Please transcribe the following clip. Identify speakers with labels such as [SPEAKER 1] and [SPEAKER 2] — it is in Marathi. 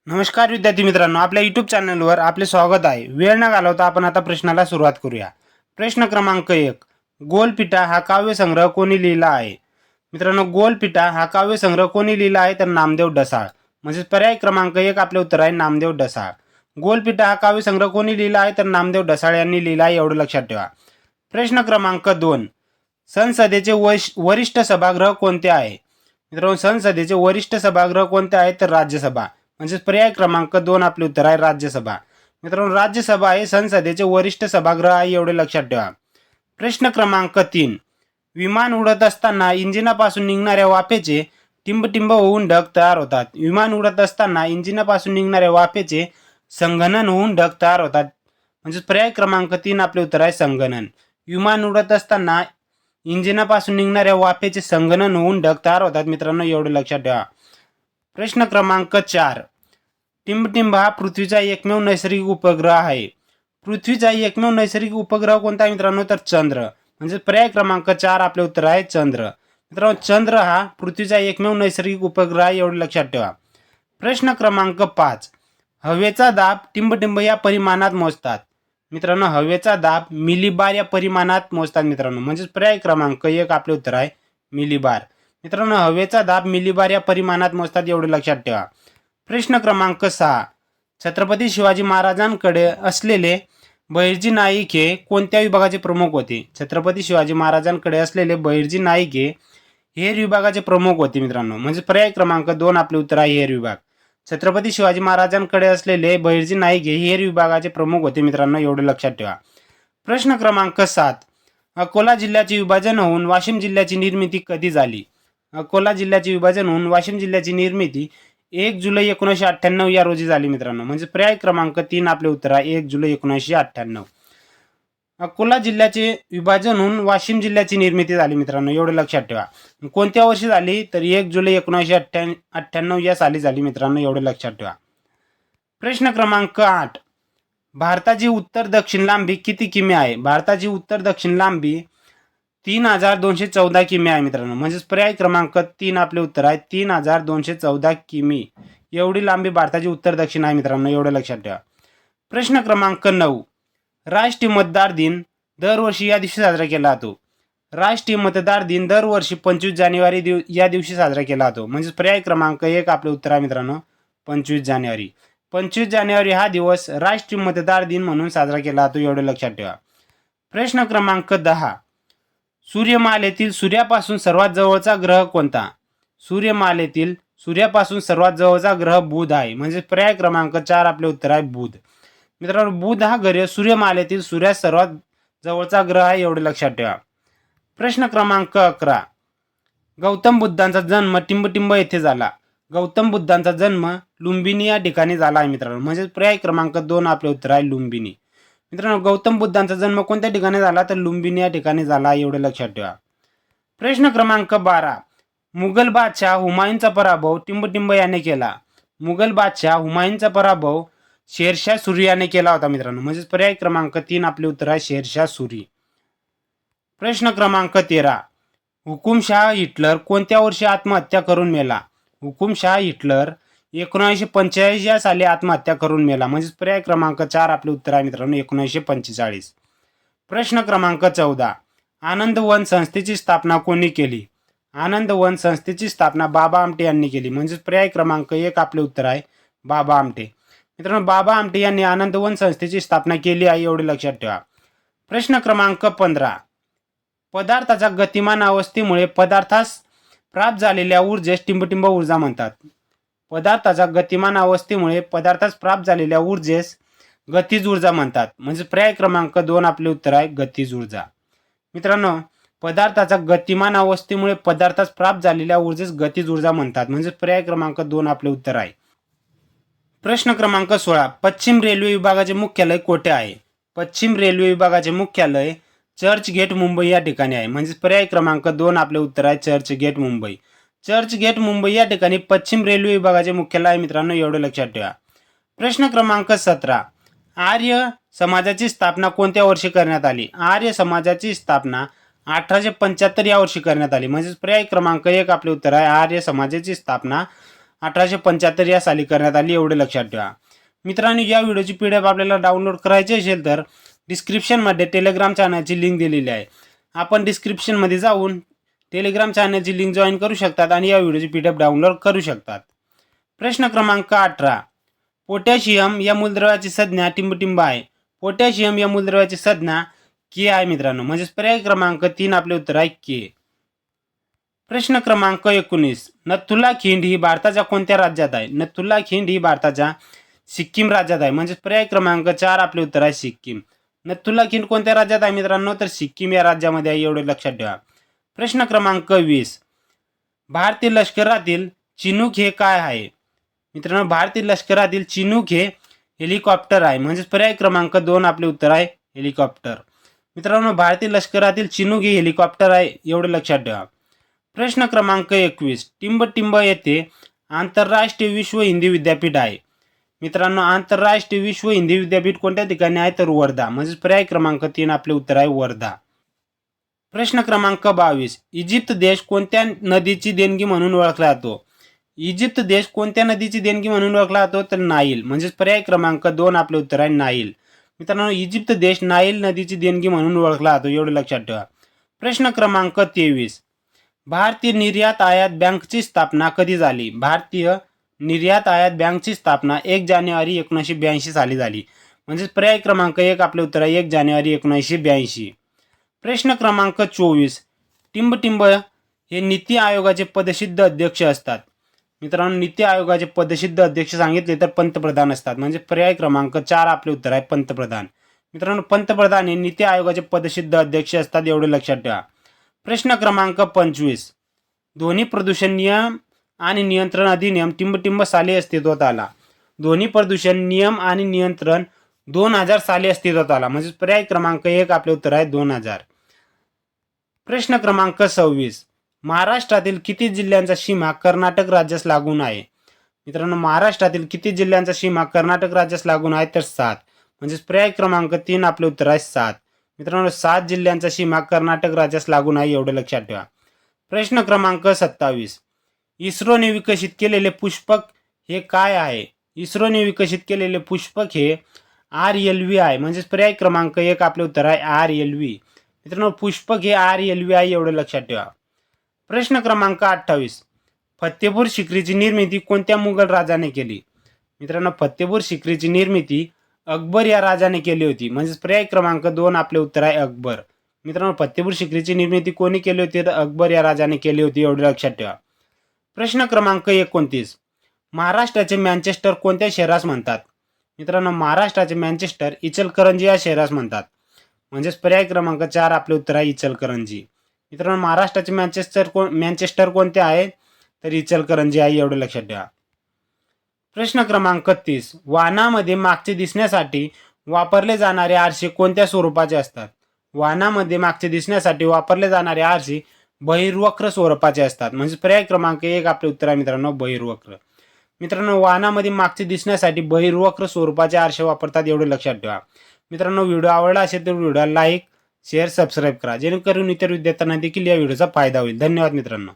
[SPEAKER 1] नमस्कार विद्यार्थी मित्रांनो, आपल्या यूट्यूब चॅनलवर आपले स्वागत आहे. वेळ न घालवता आपण आता प्रश्नाला सुरुवात करूया. प्रश्न क्रमांक 1. गोलपिठा हा काव्यसंग्रह कोणी लिहिला आहे? मित्रांनो, गोलपिठा हा काव्यसंग्रह कोणी लिहिला आहे तर नामदेव ढसाळ. म्हणजे पर्याय क्रमांक 1 आपले उत्तर आहे नामदेव ढसाळ. गोलपिठा हा काव्यसंग्रह कोणी लिहिला आहे तर नामदेव ढसाळ यांनी लिहिला आहे, एवढं लक्षात ठेवा. प्रश्न क्रमांक 2. संसदेचे वरिष्ठ सभागृह कोणते आहे? मित्रांनो, संसदेचे वरिष्ठ सभागृह कोणते आहे तर राज्यसभा. म्हणजे पर्याय क्रमांक 2 आपले उत्तर आहे राज्यसभा. मित्रांनो, राज्यसभा हे संसदेचे वरिष्ठ सभागृह आहे, एवढे लक्षात ठेवा. प्रश्न क्रमांक 3. विमान उडत असताना इंजिनापासून निघणाऱ्या वाफेचे टिंबटिंब होऊन ढग तयार होतात. विमान उडत असताना इंजिनापासून निघणाऱ्या वाफेचे संगणन होऊन ढग तयार होतात. म्हणजे पर्याय क्रमांक 3 आपले उत्तर आहे संगणन. विमान उडत असताना इंजिनापासून निघणाऱ्या वाफेचे संगणन होऊन ढग तयार होतात. मित्रांनो, एवढे लक्षात ठेवा. प्रश्न क्रमांक 4. टिंबटिंब हा पृथ्वीचा एकमेव नैसर्गिक उपग्रह आहे. पृथ्वीचा एकमेव नैसर्गिक उपग्रह कोणता आहे मित्रांनो तर चंद्र. म्हणजे पर्याय क्रमांक 4 आपले उत्तर आहे चंद्र. मित्रांनो, चंद्र हा पृथ्वीचा एकमेव नैसर्गिक उपग्रह आहे, एवढे लक्षात ठेवा. प्रश्न क्रमांक 5. हवेचा दाब टिंबटिंब या परिमाणात मोजतात. मित्रांनो, हवेचा दाब मिलीबार या परिमाणात मोजतात मित्रांनो. म्हणजे पर्याय क्रमांक 1 आपले उत्तर आहे मिलीबार. मित्रांनो, हवेचा दाब मिलीबार या परिमाणात मोजतात, एवढे लक्षात ठेवा. प्रश्न क्रमांक 6. छत्रपती शिवाजी महाराजांकडे असलेले बहिर्जी नाईक हे कोणत्या विभागाचे प्रमुख होते? छत्रपती शिवाजी महाराजांकडे असलेले बहिर्जी नाईक हे हेर विभागाचे प्रमुख होते मित्रांनो. म्हणजे पर्याय क्रमांक 2 आपले उत्तर आहे हेर विभाग. छत्रपती शिवाजी महाराजांकडे असलेले बहिर्जी नाईक हे हेर विभागाचे प्रमुख होते मित्रांनो, एवढे लक्षात ठेवा. प्रश्न क्रमांक 7. अकोला जिल्ह्याचे विभाजन होऊन वाशिम जिल्ह्याची निर्मिती कधी झाली? अकोला जिल्ह्याचे विभाजन होऊन वाशिम जिल्ह्याची निर्मिती 1 जुलै 1998 या रोजी झाली मित्रांनो. म्हणजे पर्याय क्रमांक 3 आपले उत्तर आहे 1 जुलै 1998. अकोला जिल्ह्याचे विभाजन होऊन वाशिम जिल्ह्याची निर्मिती झाली मित्रांनो, एवढं लक्षात ठेवा. कोणत्या वर्षी झाली तर 1 जुलै 1998 या साली झाली मित्रांनो, एवढं लक्षात ठेवा. प्रश्न क्रमांक 8. भारताची उत्तर दक्षिण लांबी किती किमी आहे? भारताची उत्तर दक्षिण लांबी 3214 किमी आहे मित्रांनो. म्हणजेच पर्याय क्रमांक 3 आपले उत्तर आहे 3214 किमी एवढी लांबी भारताची उत्तर दक्षिण आहे मित्रांनो, एवढं लक्षात ठेवा. प्रश्न क्रमांक 9. राष्ट्रीय मतदार दिन दरवर्षी या दिवशी साजरा केला जातो. राष्ट्रीय मतदार दिन दरवर्षी 25 जानेवारी या दिवशी साजरा केला जातो. म्हणजेच पर्याय क्रमांक 1 आपले उत्तर आहे मित्रांनो 25 जानेवारी. 25 जानेवारी हा दिवस राष्ट्रीय मतदार दिन म्हणून साजरा केला जातो, एवढं लक्षात ठेवा. प्रश्न क्रमांक 10. सूर्यमालेतील सूर्यापासून सर्वात जवळचा ग्रह कोणता? सूर्यमालेतील सूर्यापासून सर्वात जवळचा ग्रह बुध आहे. म्हणजे पर्याय क्रमांक 4 आपले उत्तर आहे बुध. मित्रांनो, बुध हा ग्रह सूर्यमालेतील सूर्यात सर्वात जवळचा ग्रह आहे, एवढे लक्षात ठेवा. प्रश्न क्रमांक 11. गौतम बुद्धांचा जन्म टिंबटिंब येथे झाला. गौतम बुद्धांचा जन्म लुंबिनी या ठिकाणी झाला आहे मित्रांनो. म्हणजे पर्याय क्रमांक 2 आपले उत्तर आहे लुंबिनी. मित्रांनो, गौतम बुद्धांचा जन्म कोणत्या ठिकाणी झाला तर लुंबिनी या ठिकाणी झाला, एवढे लक्षात ठेवा. प्रश्न क्रमांक 12. मुघल बादशाह हुमायूनचा पराभव टिंबटिंब याने केला. मुघल बादशाह हुमायूनचा पराभव शेरशाह सुरी याने केला होता मित्रांनो. म्हणजे पर्याय क्रमांक 3 आपले उत्तर आहे शेरशाह सुरी. प्रश्न क्रमांक 13. हुकुमशाह हिटलर कोणत्या वर्षी आत्महत्या करून मेला? हुकुमशाह हिटलर 1945 या साली आत्महत्या करून मेला. म्हणजे पर्याय क्रमांक 4 आपले उत्तर आहे मित्रांनो 1945. प्रश्न क्रमांक 14. आनंदवन संस्थेची स्थापना कोणी केली? आनंदवन संस्थेची स्थापना बाबा आमटे यांनी केली. म्हणजे पर्याय क्रमांक 1 आपले उत्तर आहे बाबा आमटे. मित्रांनो, बाबा आमटे यांनी आनंदवन संस्थेची स्थापना केली आहे, एवढे लक्षात ठेवा. प्रश्न क्रमांक 15. पदार्थाच्या गतिमान अवस्थेमुळे पदार्थास प्राप्त झालेल्या ऊर्जेस टिंबटिंब ऊर्जा म्हणतात. पदार्थाच्या गतिमान अवस्थेमुळे पदार्थास प्राप्त झालेल्या ऊर्जेस गतिज ऊर्जा म्हणतात. म्हणजे पर्याय क्रमांक 2 आपले उत्तर आहे गतिज ऊर्जा. मित्रांनो, पदार्थाच्या गतिमान अवस्थेमुळे पदार्थास प्राप्त झालेल्या ऊर्जेस गतिज ऊर्जा म्हणतात. म्हणजे पर्याय क्रमांक 2 आपले उत्तर आहे. प्रश्न क्रमांक 16. पश्चिम रेल्वे विभागाचे मुख्यालय कोठे आहे? पश्चिम रेल्वे विभागाचे मुख्यालय चर्चगेट मुंबई या ठिकाणी आहे. म्हणजे पर्याय क्रमांक 2 आपले उत्तर आहे चर्चगेट मुंबई. चर्चगेट मुंबई या ठिकाणी पश्चिम रेल्वे विभागाचे मुख्यालय आहे मित्रांनो, एवढं लक्षात ठेवा. प्रश्न क्रमांक 17. आर्य समाजाची स्थापना कोणत्या वर्षी करण्यात आली? आर्य समाजाची स्थापना 1875 या वर्षी करण्यात आली. म्हणजे पर्याय क्रमांक 1 आपले उत्तर आहे आर्य समाजाची स्थापना 1875 या साली करण्यात आली, एवढे लक्षात ठेवा. मित्रांनो, या व्हिडिओची PDF आपल्याला डाउनलोड करायची असेल तर डिस्क्रिप्शनमध्ये टेलिग्राम चॅनलची लिंक दिलेली आहे. आपण डिस्क्रिप्शनमध्ये जाऊन टेलिग्राम चॅनलची लिंक जॉईन करू शकतात आणि या व्हिडिओची PDF डाउनलोड करू शकतात. प्रश्न क्रमांक 18. पोटॅशियम या मूलद्रव्याची संज्ञा टिंबटिंब आहे. पोटॅशियम या मूलद्रव्याची संज्ञा के आहे मित्रांनो, म्हणजेच पर्याय क्रमांक 3 आपले उत्तर आहे के. प्रश्न क्रमांक 19. नथुला खिंड ही भारताच्या कोणत्या राज्यात आहे? नथुला खिंड ही भारताच्या सिक्कीम राज्यात आहे, म्हणजेच पर्याय क्रमांक 4 आपले उत्तर आहे सिक्कीम. नथुला खिंड कोणत्या राज्यात आहे मित्रांनो? तर सिक्कीम या राज्यामध्ये आहे, एवढे लक्षात ठेवा. प्रश्न क्रमांक 20. भारतीय लष्करातील चिनूक हे काय आहे? मित्रांनो, भारतीय लष्करातील चिनूक हे हेलिकॉप्टर आहे, म्हणजेच पर्याय क्रमांक 2 आपले उत्तर आहे हेलिकॉप्टर. मित्रांनो, भारतीय लष्करातील चिनूक हे हेलिकॉप्टर आहे, एवढे लक्षात ठेवा. प्रश्न क्रमांक 21. टिंबटिंब येथे आंतरराष्ट्रीय विश्व हिंदी विद्यापीठ आहे. मित्रांनो, आंतरराष्ट्रीय विश्व हिंदी विद्यापीठ कोणत्या ठिकाणी आहे? तर वर्धा, म्हणजेच पर्याय क्रमांक 3 आपले उत्तर आहे वर्धा. प्रश्न क्रमांक 22. इजिप्त देश कोणत्या नदीची देणगी म्हणून ओळखला जातो? इजिप्त देश कोणत्या नदीची देणगी म्हणून ओळखला जातो? तर नाईल, म्हणजेच पर्याय क्रमांक 2 आपले उत्तर आहे नाईल. मित्रांनो, इजिप्त देश नाईल नदीची देणगी म्हणून ओळखला जातो, एवढे लक्षात ठेवा. प्रश्न क्रमांक 23. भारतीय निर्यात आयात बँकची स्थापना कधी झाली? भारतीय निर्यात आयात बँकची स्थापना 1 जानेवारी 1982 साली झाली, म्हणजेच पर्याय क्रमांक 1 आपले उत्तर आहे 1 जानेवारी 1982. प्रश्न क्रमांक 24. टिंबटिंब हे नीती आयोगाचे पदसिद्ध अध्यक्ष असतात. मित्रांनो, नीती आयोगाचे पदसिद्ध अध्यक्ष सांगितले तर पंतप्रधान असतात, म्हणजे पर्याय क्रमांक 4 आपले उत्तर आहे पंतप्रधान. मित्रांनो, पंतप्रधान हे नीती आयोगाचे पदसिद्ध अध्यक्ष असतात, एवढे लक्षात ठेवा. प्रश्न क्रमांक 25. ध्वनी प्रदूषण नियम आणि नियंत्रण अधिनियम टिंबटिंब साली अस्तित्वात आला. ध्वनी प्रदूषण नियम आणि नियंत्रण 2000 साली अस्तित्वात आला, म्हणजे पर्याय क्रमांक 1 आपले उत्तर आहे 2000. प्रश्न क्रमांक 26. महाराष्ट्रातील किती जिल्ह्यांचा सीमा कर्नाटक राज्यास लागून आहे? मित्रांनो, महाराष्ट्रातील किती जिल्ह्यांचा सीमा कर्नाटक राज्यास लागून आहे? तर 7, म्हणजेच पर्याय क्रमांक 3 आपले उत्तर आहे 7. मित्रांनो, 7 जिल्ह्यांचा सीमा कर्नाटक राज्यास लागून आहे, एवढे लक्षात ठेवा. प्रश्न क्रमांक 27. इस्रोने विकसित केलेले पुष्पक हे काय आहे? इस्रोने विकसित केलेले पुष्पक हे RLV आहे, म्हणजेच पर्याय क्रमांक 1 आपले उत्तर आहे RLV. मित्रांनो, पुष्पक हे RLV आहे, एवढे लक्षात ठेवा. प्रश्न क्रमांक 28. फतेपूर सिक्रीची निर्मिती कोणत्या मुघल राजाने केली? मित्रांनो, फतेपूर सिक्रीची निर्मिती अकबर या राजाने केली होती, म्हणजेच पर्याय क्रमांक 2 आपले उत्तर आहे अकबर. मित्रांनो, फतेपूर सिक्रीची निर्मिती कोणी केली होती? तर अकबर या राजाने केली होती, एवढे लक्षात ठेवा. प्रश्न क्रमांक 29. महाराष्ट्राचे मँचेस्टर कोणत्या शहरास म्हणतात? मित्रांनो, महाराष्ट्राचे मँचेस्टर इचलकरंजी या शहरास म्हणतात, म्हणजेच पर्याय क्रमांक 4 आपले उत्तर आहे इचलकरंजी. मित्रांनो, महाराष्ट्राचे मँचेस्टर कोणते आहे? तर इचलकरंजी आहे, एवढे लक्षात ठेवा. प्रश्न क्रमांक 30. वाहनामध्ये मागचे दिसण्यासाठी वापरले जाणारे आरसे कोणत्या स्वरूपाचे असतात? वाहनामध्ये मागचे दिसण्यासाठी वापरले जाणारे आरसे बहिर्वक्र स्वरूपाचे असतात, म्हणजे पर्याय क्रमांक 1 आपले उत्तर आहे मित्रांनो बहिर्वक्र. मित्रांनो, वाहनामध्ये मागचे दिसण्यासाठी बहिर्वक्र स्वरूपाचे आरसे वापरतात, एवढे लक्षात ठेवा. मित्रांनो, व्हिडिओ आवडला असेल तर व्हिडिओला लाईक, शेअर, सबस्क्राईब करा, जेणेकरून इतर विद्यार्थ्यांना देखील या व्हिडिओचा फायदा होईल. धन्यवाद मित्रांनो.